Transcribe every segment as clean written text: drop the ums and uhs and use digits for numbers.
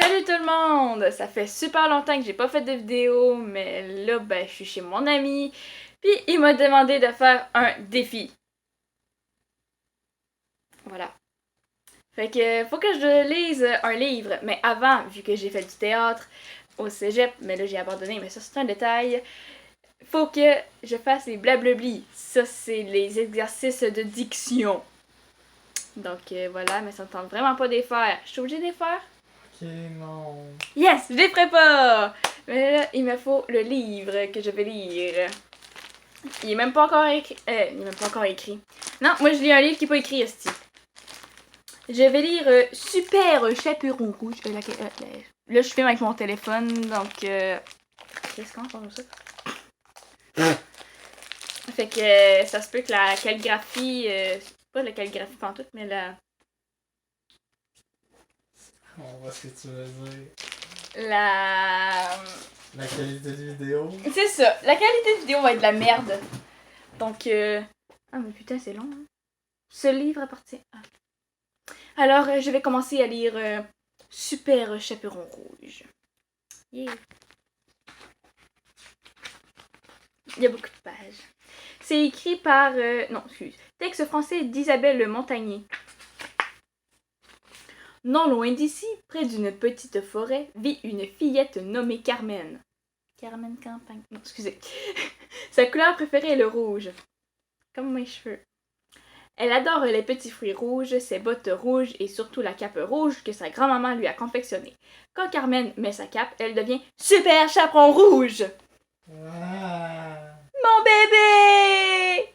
Salut tout le monde! Ça fait super longtemps que j'ai pas fait de vidéo, mais là, je suis chez mon ami, puis il m'a demandé de faire un défi. Voilà. Fait que faut que je lise un livre, mais avant, vu que j'ai fait du théâtre au cégep, mais là j'ai abandonné, mais ça c'est un détail, faut que je fasse les blablabli. Ça c'est les exercices de diction. Donc voilà, mais ça me tente vraiment pas de les faire. Je suis obligée de les faire? Ok, non. Yes! Je les ferai pas! Mais là, il me faut le livre que je vais lire. Il est même pas encore écrit. Il est même pas encore écrit. Non, moi je lis un livre qui est pas écrit, esti. Je vais lire Super Chaperon Rouge. Là, je filme avec mon téléphone, donc. Qu'est-ce qu'on parle de ça? Fait que ça se peut que la calligraphie. Pas la calligraphie pantoute, mais la. On voit ce que tu veux dire. La. La qualité de vidéo. C'est ça. La qualité de vidéo va être de la merde. Donc. Ah, mais putain, c'est long, hein. Ce livre appartient à. Alors, je vais commencer à lire Super Chaperon Rouge. Yeah. Il y a beaucoup de pages. C'est écrit par... non, excuse. Texte français d'Isabelle Montagnier. Non loin d'ici, près d'une petite forêt, vit une fillette nommée Carmen. Carmen Campagne. Non, excusez. Sa couleur préférée est le rouge. Comme mes cheveux. Elle adore les petits fruits rouges, ses bottes rouges et surtout la cape rouge que sa grand-maman lui a confectionnée. Quand Carmen met sa cape, elle devient Super Chaperon Rouge! Ah. Mon bébé!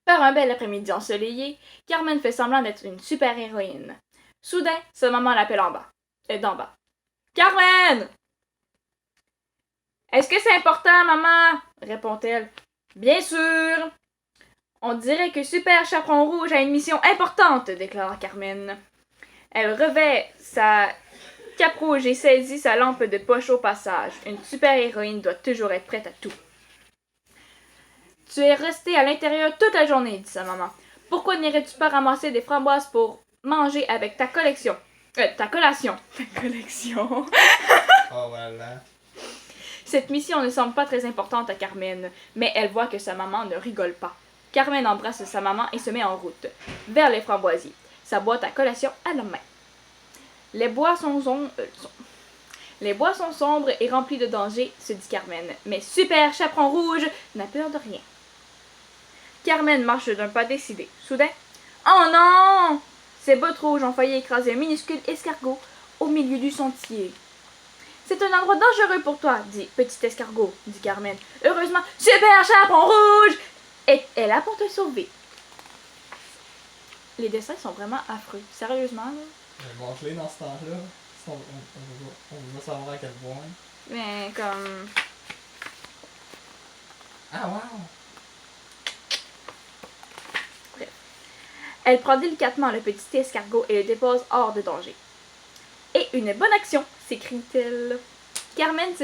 Par un bel après-midi ensoleillé, Carmen fait semblant d'être une super-héroïne. Soudain, sa maman l'appelle d'en bas. Carmen! Est-ce que c'est important, maman? Répond-elle. Bien sûr! On dirait que Super Chaperon Rouge a une mission importante, déclara Carmen. Elle revêt sa cape rouge et saisit sa lampe de poche au passage. Une super-héroïne doit toujours être prête à tout. Tu es restée à l'intérieur toute la journée, dit sa maman. Pourquoi n'irais-tu pas ramasser des framboises pour manger avec ta collection? Ta collation. Ta collection. Oh voilà. Cette mission ne semble pas très importante à Carmen, mais elle voit que sa maman ne rigole pas. Carmen embrasse sa maman et se met en route, vers les framboisiers, sa boîte à collation à la main. Les bois sont sombres et remplis de danger, se dit Carmen, mais Super Chaperon Rouge n'a peur de rien. Carmen marche d'un pas décidé. Soudain, oh non! Ses bottes rouges ont failli écraser un minuscule escargot au milieu du sentier. C'est un endroit dangereux pour toi, dit Petit Escargot, dit Carmen. Heureusement, Super Chaperon Rouge est là pour te sauver. Les dessins sont vraiment affreux. Sérieusement, là. Montre-les dans ce temps-là. On va savoir à quel point. Mais comme... Ah wow! Bref. Elle prend délicatement le petit escargot et le dépose hors de danger. Et une bonne action, s'écrie-t-elle. Carmen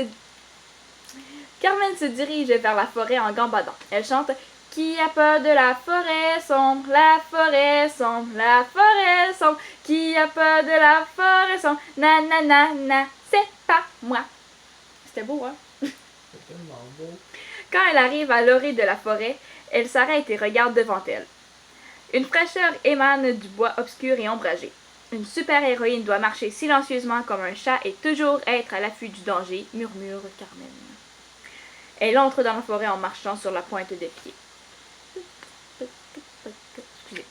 se dirige vers la forêt en gambadant. Elle chante « Qui a peur de la forêt sombre, la forêt sombre, la forêt sombre, qui a peur de la forêt sombre, na na na na, c'est pas moi. » C'était beau, hein? C'est tellement beau. Quand elle arrive à l'orée de la forêt, elle s'arrête et regarde devant elle. Une fraîcheur émane du bois obscur et ombragé. Une super-héroïne doit marcher silencieusement comme un chat et toujours être à l'affût du danger, murmure Carmen. Elle entre dans la forêt en marchant sur la pointe des pieds. Excusez.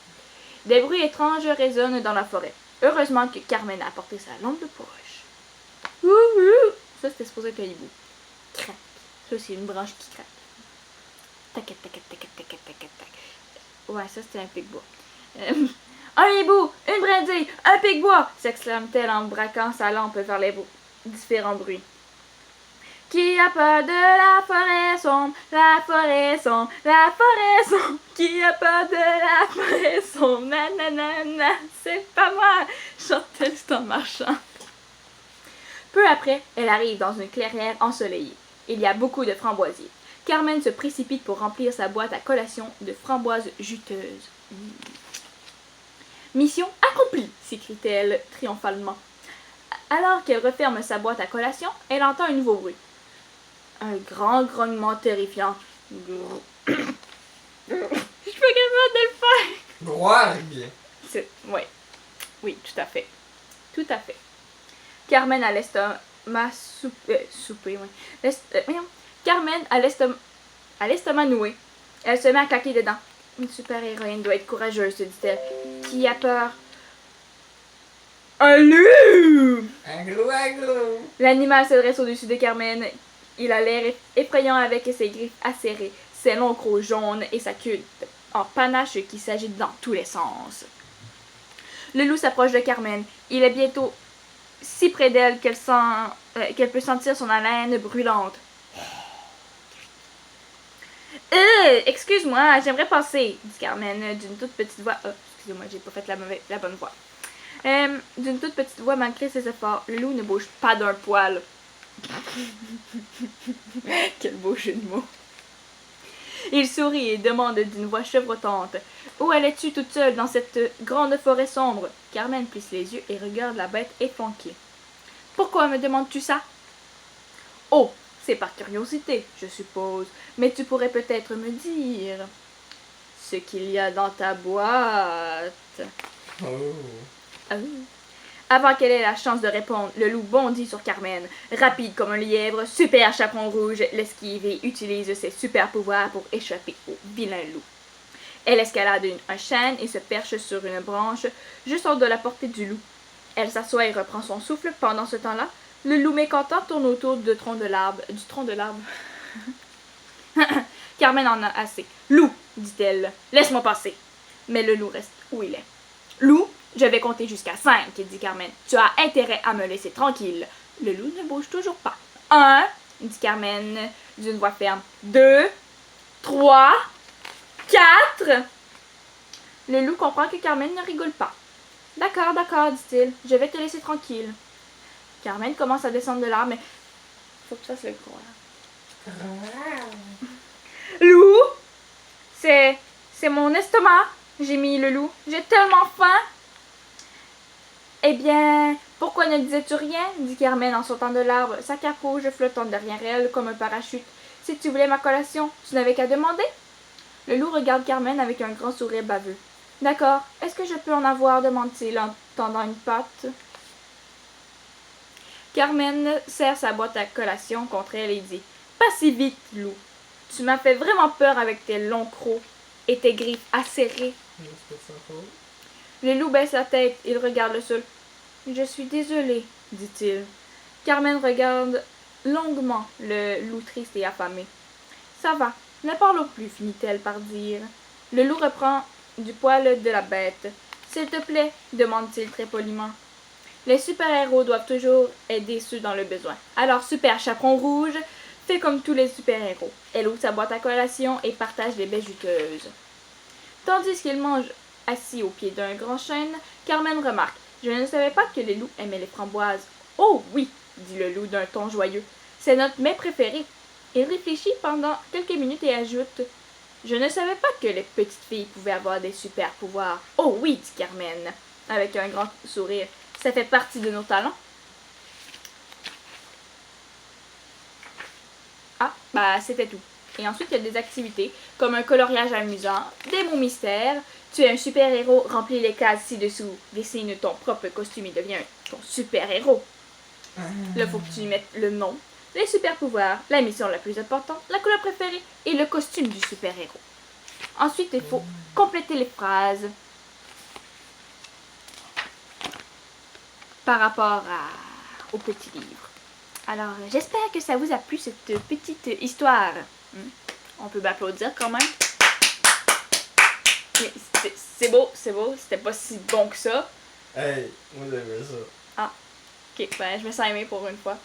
Des bruits étranges résonnent dans la forêt. Heureusement que Carmen a apporté sa lampe de poche. Ouhou! Ça, c'était supposé être un hibou. Crac. Ça, c'est une branche qui craque. Tac, tac, tac, tac, tac, tac, tac. Ouais, ça, c'était un pic-bois. Un hibou, une brindille, un pic-bois! S'exclame-t-elle en braquant sa lampe vers les différents bruits. Qui a peur de la forêt sombre, la forêt sombre, la forêt sombre? Qui a peur de la forêt sombre? Nanana, c'est pas moi! Chante-t-elle tout en marchant. Peu après, elle arrive dans une clairière ensoleillée. Il y a beaucoup de framboisiers. Carmen se précipite pour remplir sa boîte à collation de framboises juteuses. Mission accomplie, s'écrie-t-elle triomphalement. Alors qu'elle referme sa boîte à collation, elle entend un nouveau bruit. Un grand grognement terrifiant. Je suis pas capable de le faire. Groarg! Ouais. Oui, tout à fait. Tout à fait. Carmen a l'estomac soupé, oui. Carmen a l'estomac noué. Elle se met à claquer dedans. Une super-héroïne doit être courageuse, se dit-elle. Qui a peur? Un loup! Aglo! L'animal se dresse au-dessus de Carmen. Il a l'air effrayant avec ses griffes acérées, ses longs crocs jaunes et sa queue en panache qui s'agite dans tous les sens. Le loup s'approche de Carmen. Il est bientôt si près d'elle qu'elle peut sentir son haleine brûlante. Excuse-moi, j'aimerais passer, dit Carmen d'une toute petite voix. Excusez-moi, j'ai pas fait la bonne voix. D'une toute petite voix, malgré ses efforts, le loup ne bouge pas d'un poil. Quel beau jeu de mots. Il sourit et demande d'une voix chevrotante. Où allais-tu toute seule dans cette grande forêt sombre? Carmen plisse les yeux et regarde la bête efflanquée. Pourquoi me demandes-tu ça? Oh, c'est par curiosité, je suppose. Mais tu pourrais peut-être me dire ce qu'il y a dans ta boîte. Oh. Avant qu'elle ait la chance de répondre, le loup bondit sur Carmen. Rapide comme un lièvre, super chaperon rouge, l'esquive et utilise ses super pouvoirs pour échapper au vilain loup. Elle escalade un chêne et se perche sur une branche juste hors de la portée du loup. Elle s'assoit et reprend son souffle. Pendant ce temps-là, le loup mécontent tourne autour du tronc de l'arbre. Carmen en a assez. Loup, dit-elle, laisse-moi passer. Mais le loup reste où il est. Loup, je vais compter jusqu'à 5, dit Carmen. Tu as intérêt à me laisser tranquille. Le loup ne bouge toujours pas. 1, dit Carmen d'une voix ferme. 2, 3, 4. Le loup comprend que Carmen ne rigole pas. D'accord, dit-il. Je vais te laisser tranquille. Carmen commence à descendre de l'arbre, mais faut que tu fasses le gros. Loup, c'est mon estomac, gémit le loup. J'ai tellement faim. Eh bien, pourquoi ne disais-tu rien? Dit Carmen en sautant de l'arbre, sa cape rouge flottant derrière elle comme un parachute. Si tu voulais ma collation, tu n'avais qu'à demander. Le loup regarde Carmen avec un grand sourire baveux. D'accord, est-ce que je peux en avoir? Demande-t-il en tendant une patte. Carmen serre sa boîte à collation contre elle et dit « Pas si vite, loup. Tu m'as fait vraiment peur avec tes longs crocs et tes griffes acérées. » Le loup baisse la tête, il regarde le sol. « Je suis désolé, dit-il. » Carmen regarde longuement le loup triste et affamé. « Ça va, ne parlons plus, finit-elle par dire. » Le loup reprend du poil de la bête. « S'il te plaît, demande-t-il très poliment. Les super-héros doivent toujours aider ceux dans le besoin. Alors, Super Chaperon Rouge fait comme tous les super-héros. Elle ouvre sa boîte à collation et partage les baies juteuses. Tandis qu'il mange assis au pied d'un grand chêne, Carmen remarque « Je ne savais pas que les loups aimaient les framboises. »« Oh oui, dit le loup d'un ton joyeux. C'est notre mets préféré. » Il réfléchit pendant quelques minutes et ajoute « Je ne savais pas que les petites filles pouvaient avoir des super-pouvoirs. »« Oh oui, dit Carmen, avec un grand sourire. Ça fait partie de nos talents. » Ah, bah c'était tout. Et ensuite, il y a des activités, comme un coloriage amusant, des mots mystères. Tu es un super-héros, remplis les cases ci-dessous. Dessine ton propre costume et deviens ton super-héros. Là, il faut que tu y mettes le nom, les super-pouvoirs, la mission la plus importante, la couleur préférée et le costume du super-héros. Ensuite, il faut compléter les phrases par rapport au petit livre. Alors, j'espère que ça vous a plu, cette petite histoire. On peut m'applaudir quand même. C'est beau, c'était pas si bon que ça. Hey, moi j'aimais ça. Ah, ok, ben je me sens aimée pour une fois.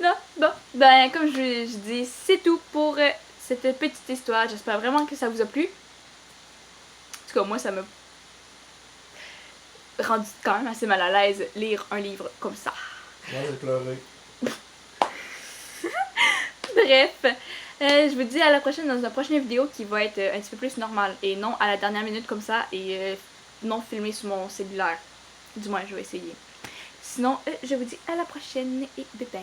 Non, bon, ben comme je dis, c'est tout pour cette petite histoire. J'espère vraiment que ça vous a plu. En tout cas, moi, ça m'a rendu quand même assez mal à l'aise lire un livre comme ça. Moi j'ai pleuré. Bref, Je vous dis à la prochaine dans une prochaine vidéo qui va être un petit peu plus normale et non à la dernière minute comme ça et non filmée sur mon cellulaire. Du moins, je vais essayer. Sinon, je vous dis à la prochaine et bye bye.